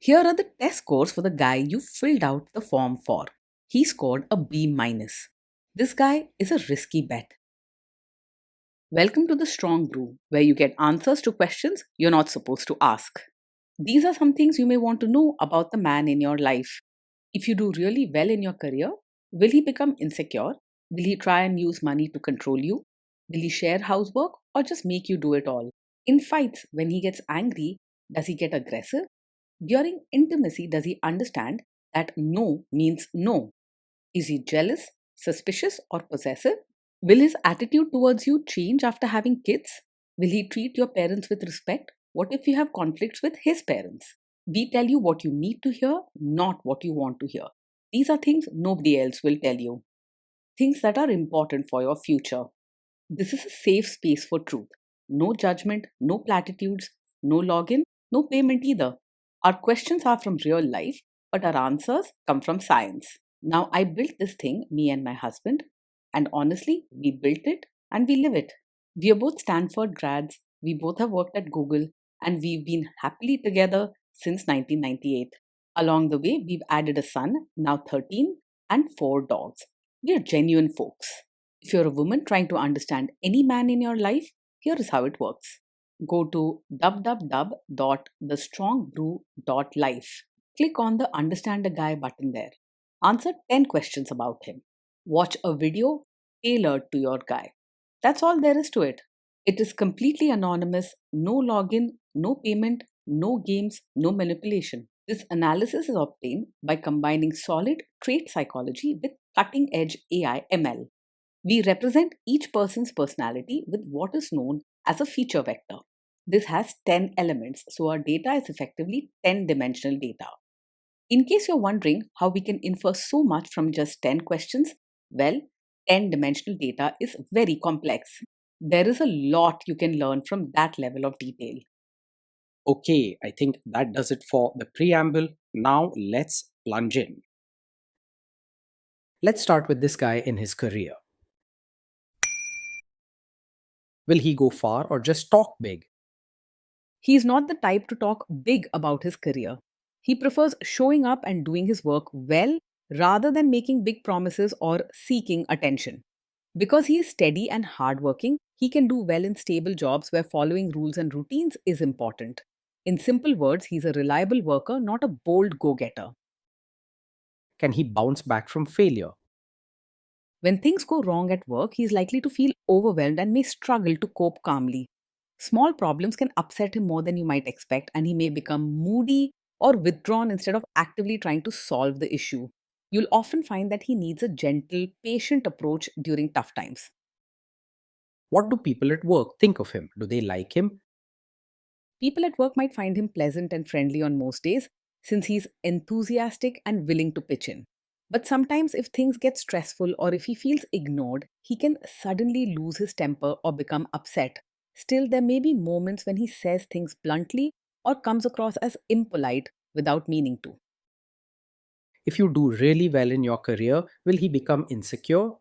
Here are the test scores for the guy you filled out the form for. He scored a B minus. This guy is a risky bet. Welcome to the Strong Brew, where you get answers to questions you're not supposed to ask. These are some things you may want to know about the man in your life. If you do really well in your career, will he become insecure? Will he try and use money to control you? Will he share housework or just make you do it all? In fights, when he gets angry, does he get aggressive? During intimacy, does he understand that no means no? Is he jealous, suspicious, or possessive? Will his attitude towards you change after having kids? Will he treat your parents with respect? What if you have conflicts with his parents? We tell you what you need to hear, not what you want to hear. These are things nobody else will tell you. Things that are important for your future. This is a safe space for truth. No judgment, no platitudes, no login, no payment either. Our questions are from real life, but our answers come from science. Now, I built this thing, me and my husband, and honestly, we built it and we live it. We are both Stanford grads, we both have worked at Google, and we've been happily together since 1998. Along the way, we've added a son, now 13, and 4 dogs. We are genuine folks. If you're a woman trying to understand any man in your life, here is how it works. Go to www.thestrongbrew.life. Click on the Understand a Guy button there. Answer 10 questions about him. Watch a video tailored to your guy. That's all there is to it. It is completely anonymous, no login, no payment, no games, no manipulation. This analysis is obtained by combining solid trait psychology with cutting edge AI ML. We represent each person's personality with what is known as a feature vector. This has 10 elements, so our data is effectively 10-dimensional data. In case you're wondering how we can infer so much from just 10 questions, well, 10-dimensional data is very complex. There is a lot you can learn from that level of detail. Okay, I think that does it for the preamble. Now let's plunge in. Let's start with this guy in his career. Will he go far or just talk big? He's not the type to talk big about his career. He prefers showing up and doing his work well rather than making big promises or seeking attention. Because he is steady and hardworking, he can do well in stable jobs where following rules and routines is important. In simple words, he's a reliable worker, not a bold go getter. Can he bounce back from failure? When things go wrong at work, he is likely to feel overwhelmed and may struggle to cope calmly. Small problems can upset him more than you might expect, and he may become moody or withdrawn instead of actively trying to solve the issue. You'll often find that he needs a gentle, patient approach during tough times. What do people at work think of him? Do they like him? People at work might find him pleasant and friendly on most days since he's enthusiastic and willing to pitch in. But sometimes, if things get stressful or if he feels ignored, he can suddenly lose his temper or become upset. Still, there may be moments when he says things bluntly or comes across as impolite without meaning to. If you do really well in your career, will he become insecure?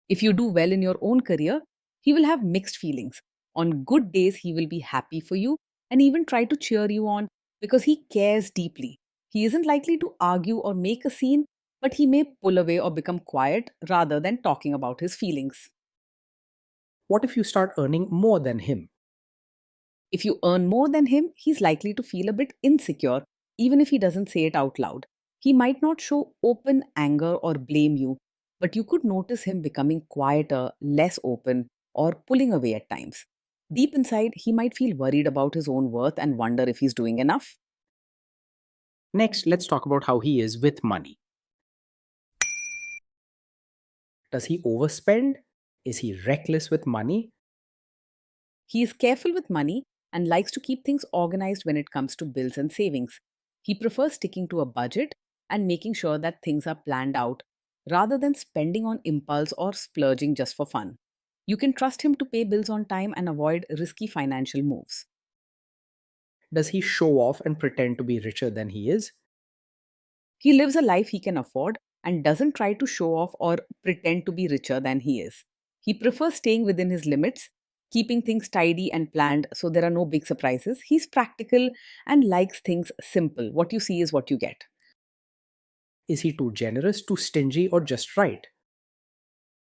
If you do well in your own career, he will have mixed feelings. On good days, he will be happy for you and even try to cheer you on because he cares deeply. He isn't likely to argue or make a scene, but he may pull away or become quiet rather than talking about his feelings. What if you start earning more than him? If you earn more than him, he's likely to feel a bit insecure, even if he doesn't say it out loud. He might not show open anger or blame you, but you could notice him becoming quieter, less open, or pulling away at times. Deep inside, he might feel worried about his own worth and wonder if he's doing enough. Next, let's talk about how he is with money. Does he overspend? Is he reckless with money? He is careful with money and likes to keep things organized when it comes to bills and savings. He prefers sticking to a budget and making sure that things are planned out rather than spending on impulse or splurging just for fun. You can trust him to pay bills on time and avoid risky financial moves. Does he show off and pretend to be richer than he is? He lives a life he can afford and doesn't try to show off or pretend to be richer than he is. He prefers staying within his limits, keeping things tidy and planned so there are no big surprises. He's practical and likes things simple. What you see is what you get. Is he too generous, too stingy, or just right?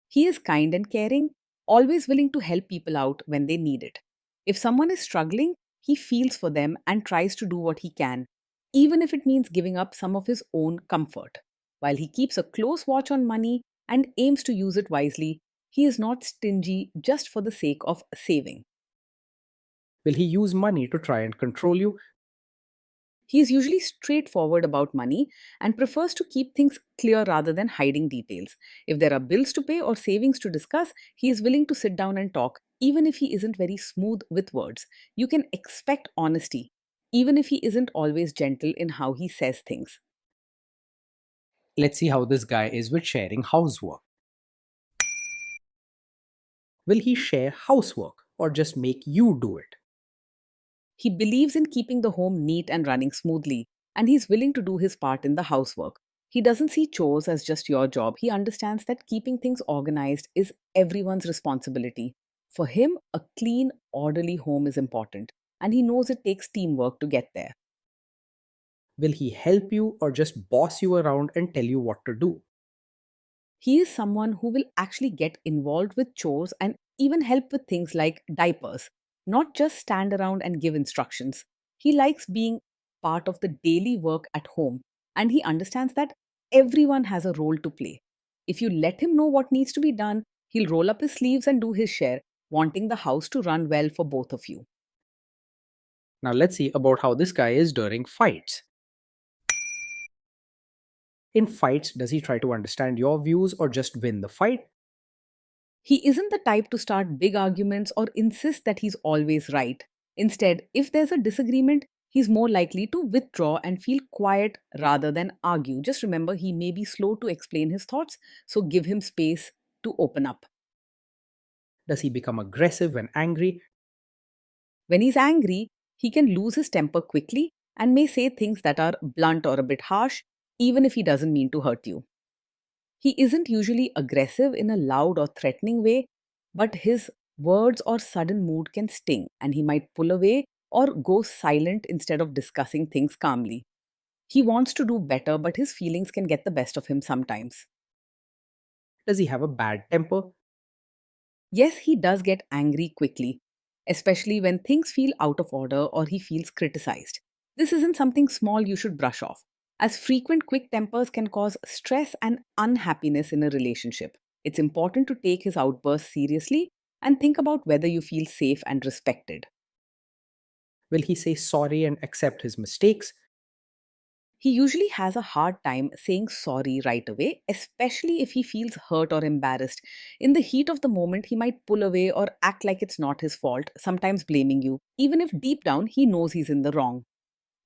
He is kind and caring, always willing to help people out when they need it. If someone is struggling, he feels for them and tries to do what he can, even if it means giving up some of his own comfort. While he keeps a close watch on money and aims to use it wisely, he is not stingy just for the sake of saving. Will he use money to try and control you? He is usually straightforward about money and prefers to keep things clear rather than hiding details. If there are bills to pay or savings to discuss, he is willing to sit down and talk, even if he isn't very smooth with words. You can expect honesty, even if he isn't always gentle in how he says things. Let's see how this guy is with sharing housework. Will he share housework or just make you do it? He believes in keeping the home neat and running smoothly, and he's willing to do his part in the housework. He doesn't see chores as just your job. He understands that keeping things organized is everyone's responsibility. For him, a clean, orderly home is important, and he knows it takes teamwork to get there. Will he help you or just boss you around and tell you what to do? He is someone who will actually get involved with chores and even help with things like diapers, not just stand around and give instructions. He likes being part of the daily work at home, and he understands that everyone has a role to play. If you let him know what needs to be done, he'll roll up his sleeves and do his share, wanting the house to run well for both of you. Now let's see about how this guy is during fights. In fights, does he try to understand your views or just win the fight? He isn't the type to start big arguments or insist that he's always right. Instead, if there's a disagreement, he's more likely to withdraw and feel quiet rather than argue. Just remember, he may be slow to explain his thoughts, so give him space to open up. Does he become aggressive when angry? When he's angry, he can lose his temper quickly and may say things that are blunt or a bit harsh, even if he doesn't mean to hurt you. He isn't usually aggressive in a loud or threatening way, but his words or sudden mood can sting, and he might pull away or go silent instead of discussing things calmly. He wants to do better, but his feelings can get the best of him sometimes. Does he have a bad temper? Yes, he does get angry quickly, especially when things feel out of order or he feels criticized. This isn't something small you should brush off, as frequent quick tempers can cause stress and unhappiness in a relationship. It's important to take his outbursts seriously and think about whether you feel safe and respected. Will he say sorry and accept his mistakes? He usually has a hard time saying sorry right away, especially if he feels hurt or embarrassed. In the heat of the moment, he might pull away or act like it's not his fault, sometimes blaming you, even if deep down he knows he's in the wrong.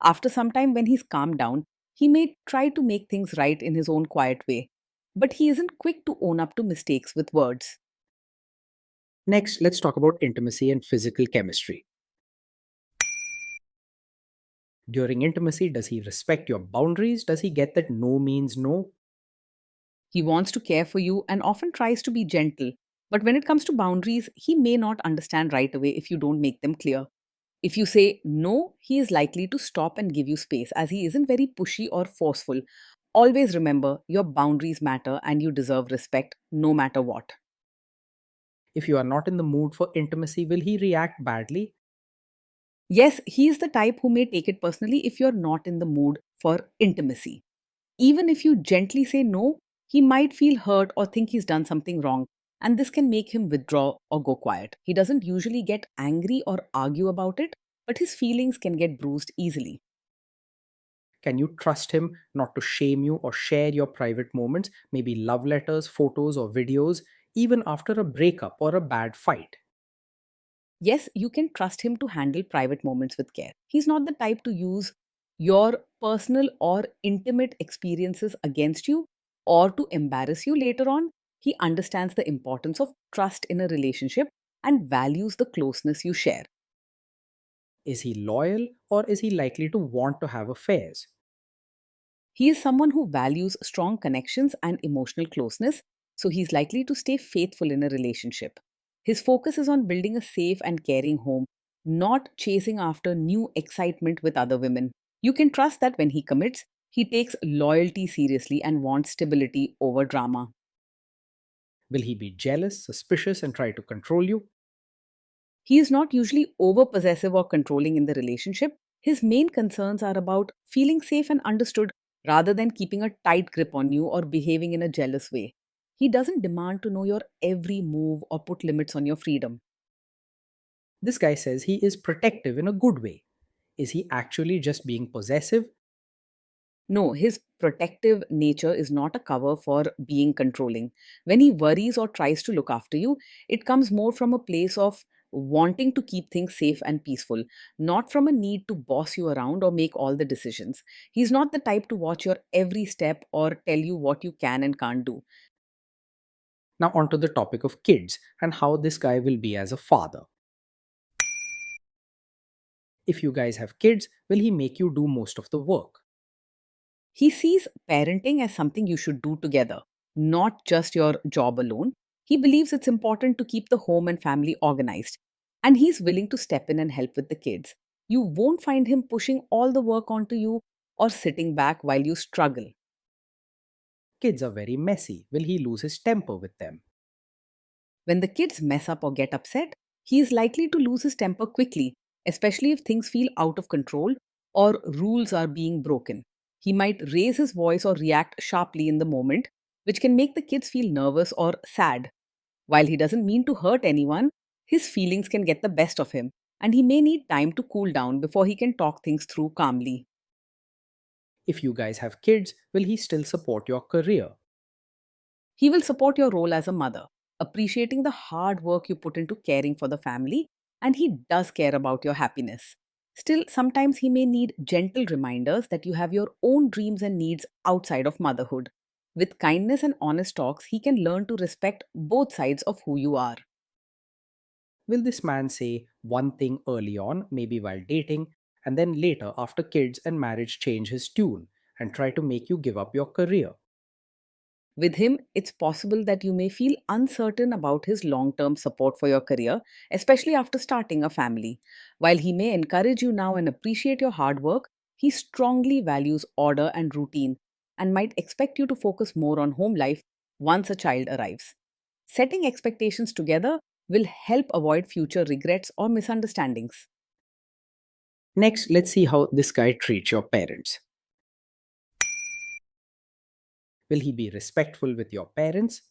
After some time, when he's calmed down, he may try to make things right in his own quiet way. But he isn't quick to own up to mistakes with words. Next, let's talk about intimacy and physical chemistry. During intimacy, does he respect your boundaries? Does he get that no means no? He wants to care for you and often tries to be gentle. But when it comes to boundaries, he may not understand right away if you don't make them clear. If you say no, he is likely to stop and give you space as he isn't very pushy or forceful. Always remember your boundaries matter and you deserve respect no matter what. If you are not in the mood for intimacy, will he react badly? Yes, he is the type who may take it personally if you're not in the mood for intimacy. Even if you gently say no, he might feel hurt or think he's done something wrong, and this can make him withdraw or go quiet. He doesn't usually get angry or argue about it, but his feelings can get bruised easily. Can you trust him not to shame you or share your private moments, maybe love letters, photos, or videos, even after a breakup or a bad fight? Yes, you can trust him to handle private moments with care. He's not the type to use your personal or intimate experiences against you or to embarrass you later on. He understands the importance of trust in a relationship and values the closeness you share. Is he loyal or is he likely to want to have affairs? He is someone who values strong connections and emotional closeness, so he's likely to stay faithful in a relationship. His focus is on building a safe and caring home, not chasing after new excitement with other women. You can trust that when he commits, he takes loyalty seriously and wants stability over drama. Will he be jealous, suspicious, and try to control you? He is not usually over possessive or controlling in the relationship. His main concerns are about feeling safe and understood rather than keeping a tight grip on you or behaving in a jealous way. He doesn't demand to know your every move or put limits on your freedom. This guy says he is protective in a good way. Is he actually just being possessive? No, his protective nature is not a cover for being controlling. When he worries or tries to look after you, it comes more from a place of wanting to keep things safe and peaceful, not from a need to boss you around or make all the decisions. He's not the type to watch your every step or tell you what you can and can't do. Now, onto the topic of kids and how this guy will be as a father. If you guys have kids, will he make you do most of the work? He sees parenting as something you should do together, not just your job alone. He believes it's important to keep the home and family organized, and he's willing to step in and help with the kids. You won't find him pushing all the work onto you or sitting back while you struggle. Kids are very messy. Will he lose his temper with them? When the kids mess up or get upset, he is likely to lose his temper quickly, especially if things feel out of control or rules are being broken. He might raise his voice or react sharply in the moment, which can make the kids feel nervous or sad. While he doesn't mean to hurt anyone, his feelings can get the best of him, and he may need time to cool down before he can talk things through calmly. If you guys have kids, will he still support your career? He will support your role as a mother, appreciating the hard work you put into caring for the family, and he does care about your happiness. Still, sometimes he may need gentle reminders that you have your own dreams and needs outside of motherhood. With kindness and honest talks, he can learn to respect both sides of who you are. Will this man say one thing early on, maybe while dating, and then later, after kids and marriage, change his tune and try to make you give up your career? With him, it's possible that you may feel uncertain about his long term support for your career, especially after starting a family. While he may encourage you now and appreciate your hard work, he strongly values order and routine and might expect you to focus more on home life once a child arrives. Setting expectations together will help avoid future regrets or misunderstandings. Next, let's see how this guy treats your parents. Will he be respectful with your parents?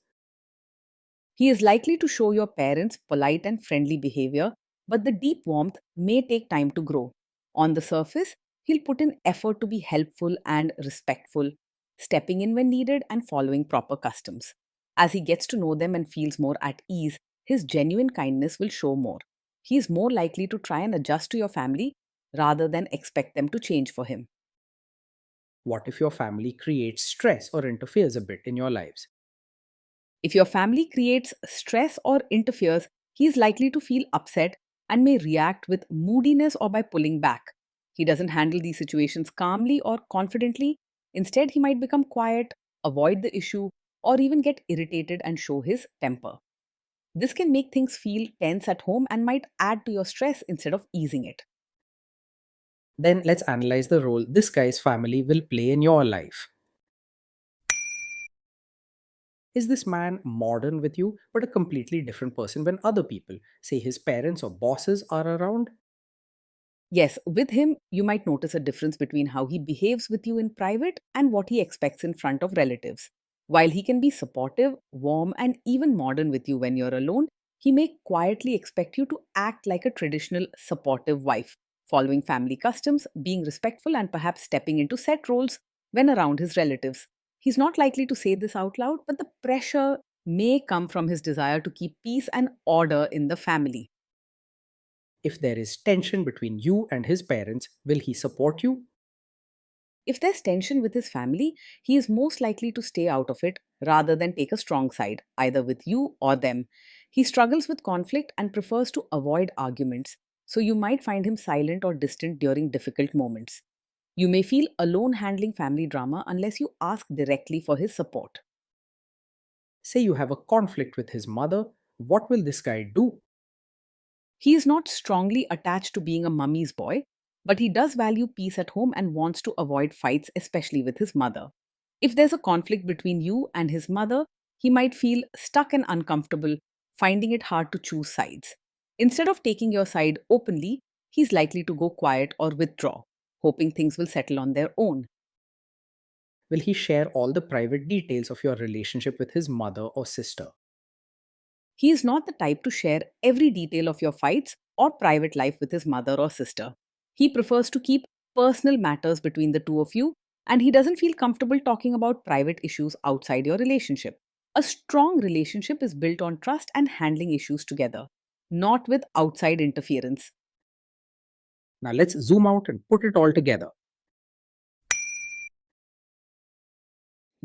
He is likely to show your parents polite and friendly behavior, but the deep warmth may take time to grow. On the surface, he'll put in effort to be helpful and respectful, stepping in when needed and following proper customs. As he gets to know them and feels more at ease, his genuine kindness will show more. He is more likely to try and adjust to your family rather than expect them to change for him. What if your family creates stress or interferes a bit in your lives? If your family creates stress or interferes, he is likely to feel upset and may react with moodiness or by pulling back. He doesn't handle these situations calmly or confidently. Instead, he might become quiet, avoid the issue, or even get irritated and show his temper. This can make things feel tense at home and might add to your stress instead of easing it. Then let's analyze the role this guy's family will play in your life. Is this man modern with you, but a completely different person when other people, say his parents or bosses, are around? Yes, with him, you might notice a difference between how he behaves with you in private and what he expects in front of relatives. While he can be supportive, warm, and even modern with you when you're alone, he may quietly expect you to act like a traditional supportive wife, following family customs, being respectful, and perhaps stepping into set roles when around his relatives. He's not likely to say this out loud, but the pressure may come from his desire to keep peace and order in the family. If there is tension between you and his parents, will he support you? If there's tension with his family, he is most likely to stay out of it rather than take a strong side, either with you or them. He struggles with conflict and prefers to avoid arguments, so you might find him silent or distant during difficult moments. You may feel alone handling family drama unless you ask directly for his support. Say you have a conflict with his mother, What will this guy do? He is not strongly attached to being a mummy's boy, but he does value peace at home and wants to avoid fights, especially with his mother. If there's a conflict between you and his mother, he might feel stuck and uncomfortable, finding it hard to choose sides. Instead of taking your side openly, he's likely to go quiet or withdraw, hoping things will settle on their own. Will he share all the private details of your relationship with his mother or sister? He is not the type to share every detail of your fights or private life with his mother or sister. He prefers to keep personal matters between the two of you, and he doesn't feel comfortable talking about private issues outside your relationship. A strong relationship is built on trust and handling issues together, not with outside interference. Now let's zoom out and put it all together.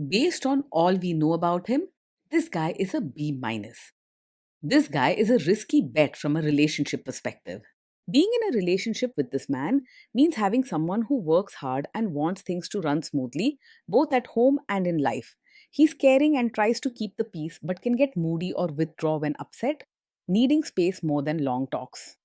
Based on all we know about him, this guy is a B minus. This guy is a risky bet from a relationship perspective. Being in a relationship with this man means having someone who works hard and wants things to run smoothly, both at home and in life. He's caring and tries to keep the peace, but can get moody or withdraw when upset, needing space more than long talks.